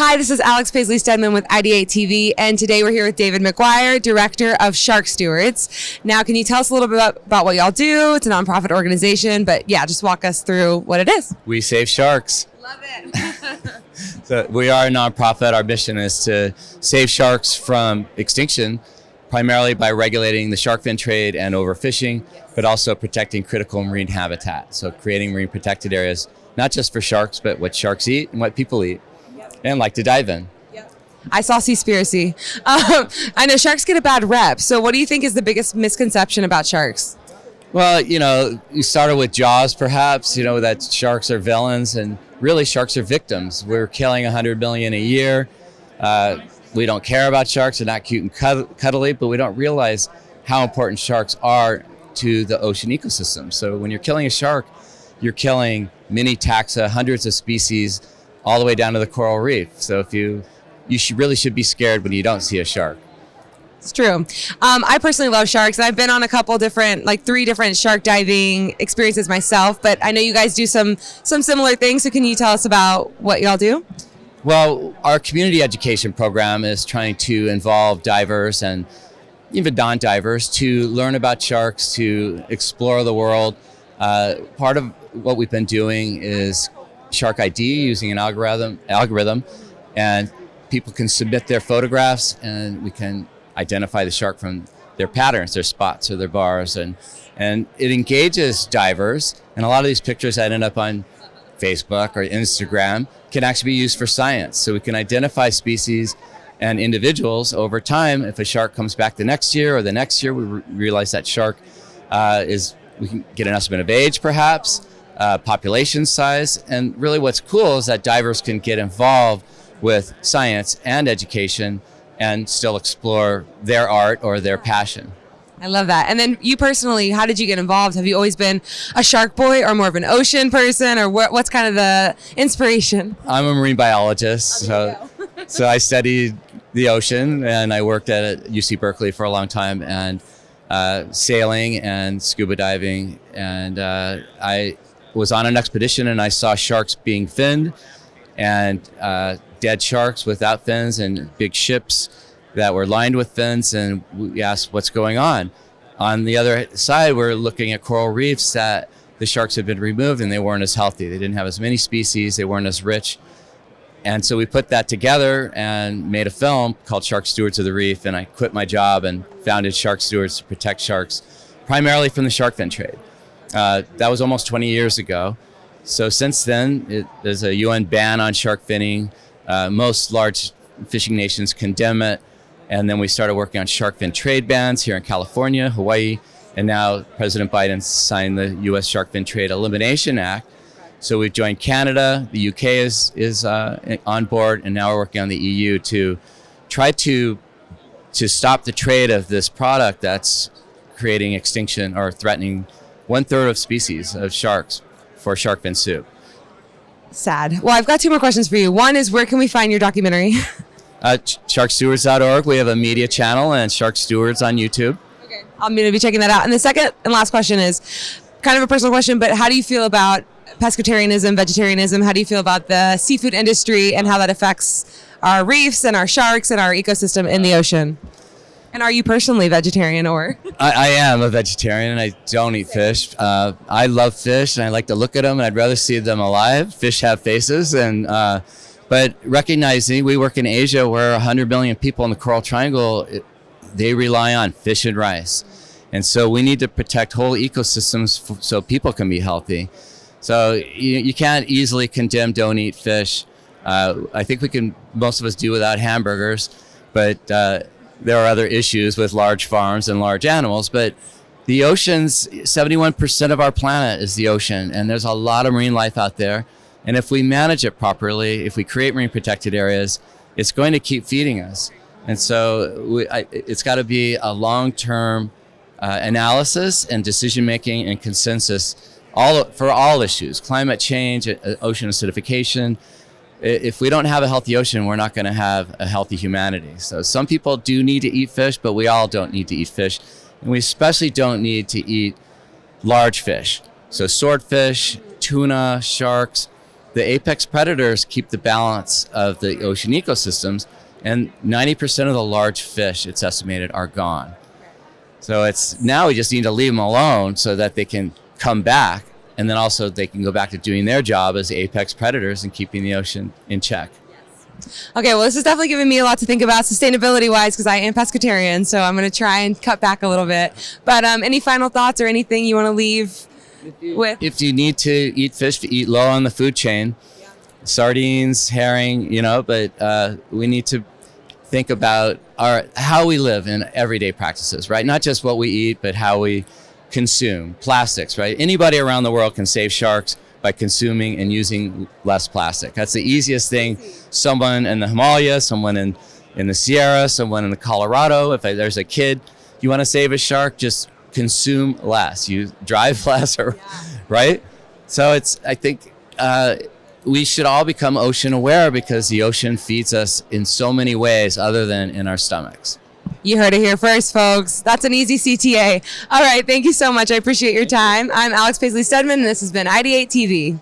Hi, this is Alex Paisley Stedman with IdeateTV, and today we're here with David McGuire, director of Shark Stewards. Now, can you tell us a little bit about what y'all do? It's a nonprofit organization, but yeah, just walk us through what it is. We save sharks. Love it. So we are a nonprofit. Our mission is to save sharks from extinction, primarily by regulating the shark fin trade and overfishing, but also protecting critical marine habitat. So creating marine protected areas, not just for sharks, but what sharks eat and what people eat and like to dive in. I saw Seaspiracy. I know sharks get a bad rep. So what do you think is the biggest misconception about sharks? Well, you started with Jaws, perhaps, that sharks are villains, and really sharks are victims. We're killing 100 million a year. We don't care about sharks. They're not cute and cuddly, but we don't realize how important sharks are to the ocean ecosystem. So when you're killing a shark, you're killing many taxa, hundreds of species, all the way down to the coral reef. So you really should be scared when you don't see a shark. It's true. I personally love sharks, and I've been on a couple different, three different shark diving experiences myself, but I know you guys do some similar things, so can you tell us about what y'all do? Well, our community education program is trying to involve divers and even non-divers to learn about sharks, to explore the world. Part of what we've been doing is Shark ID, using an algorithm, and people can submit their photographs and we can identify the shark from their patterns, their spots or their bars, and it engages divers. And a lot of these pictures that end up on Facebook or Instagram can actually be used for science. So we can identify species and individuals over time. If a shark comes back the next year or the next year, we realize that shark we can get an estimate of age, perhaps, population size. And really what's cool is that divers can get involved with science and education and still explore their art or their passion. I love that. And then you personally, how did you get involved? Have you always been a shark boy or more of an ocean person, or what's kind of the inspiration? I'm a marine biologist, so I studied the ocean, and I worked at UC Berkeley for a long time, and sailing and scuba diving. And I was on an expedition and I saw sharks being finned and dead sharks without fins and big ships that were lined with fins, and we asked what's going on. On the other side, we're looking at coral reefs that the sharks had been removed and they weren't as healthy. They didn't have as many species, they weren't as rich. And so we put that together and made a film called Shark Stewards of the Reef, and I quit my job and founded Shark Stewards to protect sharks, primarily from the shark fin trade. That was almost 20 years ago. So since then, there's a UN ban on shark finning. Most large fishing nations condemn it. And then we started working on shark fin trade bans here in California, Hawaii, and now President Biden signed the U.S. Shark Fin Trade Elimination Act. So we've joined Canada, the UK is on board, and now we're working on the EU to try to stop the trade of this product that's creating extinction or threatening 1/3 of species of sharks for shark fin soup. Sad. Well, I've got two more questions for you. One is, where can we find your documentary? Sharkstewards.org. We have a media channel, and Shark Stewards on YouTube. Okay. I'm going to be checking that out. And the second and last question is kind of a personal question, but how do you feel about pescatarianism, vegetarianism? How do you feel about the seafood industry and how that affects our reefs and our sharks and our ecosystem in the ocean? And are you personally vegetarian or? I am a vegetarian and I don't eat fish. I love fish and I like to look at them, and I'd rather see them alive. Fish have faces, but recognizing we work in Asia where 100 million people in the Coral Triangle, they rely on fish and rice. And so we need to protect whole ecosystems so people can be healthy. So you can't easily condemn don't eat fish. I think most of us do without hamburgers, but there are other issues with large farms and large animals. But the oceans, 71% of our planet is the ocean, and there's a lot of marine life out there. And if we manage it properly, if we create marine protected areas, it's going to keep feeding us. And so it's got to be a long-term analysis and decision-making and consensus for all issues, climate change, ocean acidification. If we don't have a healthy ocean, we're not going to have a healthy humanity. So some people do need to eat fish, but we all don't need to eat fish. And we especially don't need to eat large fish. So swordfish, tuna, sharks, the apex predators keep the balance of the ocean ecosystems, and 90% of the large fish, it's estimated, are gone. So it's now we just need to leave them alone so that they can come back, and then also they can go back to doing their job as apex predators and keeping the ocean in check. Okay, well, this is definitely giving me a lot to think about sustainability-wise because I am pescatarian, so I'm going to try and cut back a little bit. But any final thoughts or anything you want to leave with? If you need to eat fish, to eat low on the food chain, sardines, herring, but we need to think about how we live in everyday practices, right? Not just what we eat, but how we consume. Plastics, right? Anybody around the world can save sharks by consuming and using less plastic. That's the easiest thing. Someone in the Himalayas, someone in the Sierra, someone in the Colorado, if there's a kid, you want to save a shark, just consume less. You drive less, right? So I think we should all become ocean aware because the ocean feeds us in so many ways other than in our stomachs. You heard it here first, folks. That's an easy CTA. All right, thank you so much. I appreciate your time. I'm Alex Paisley Stedman, and this has been IdeateTV.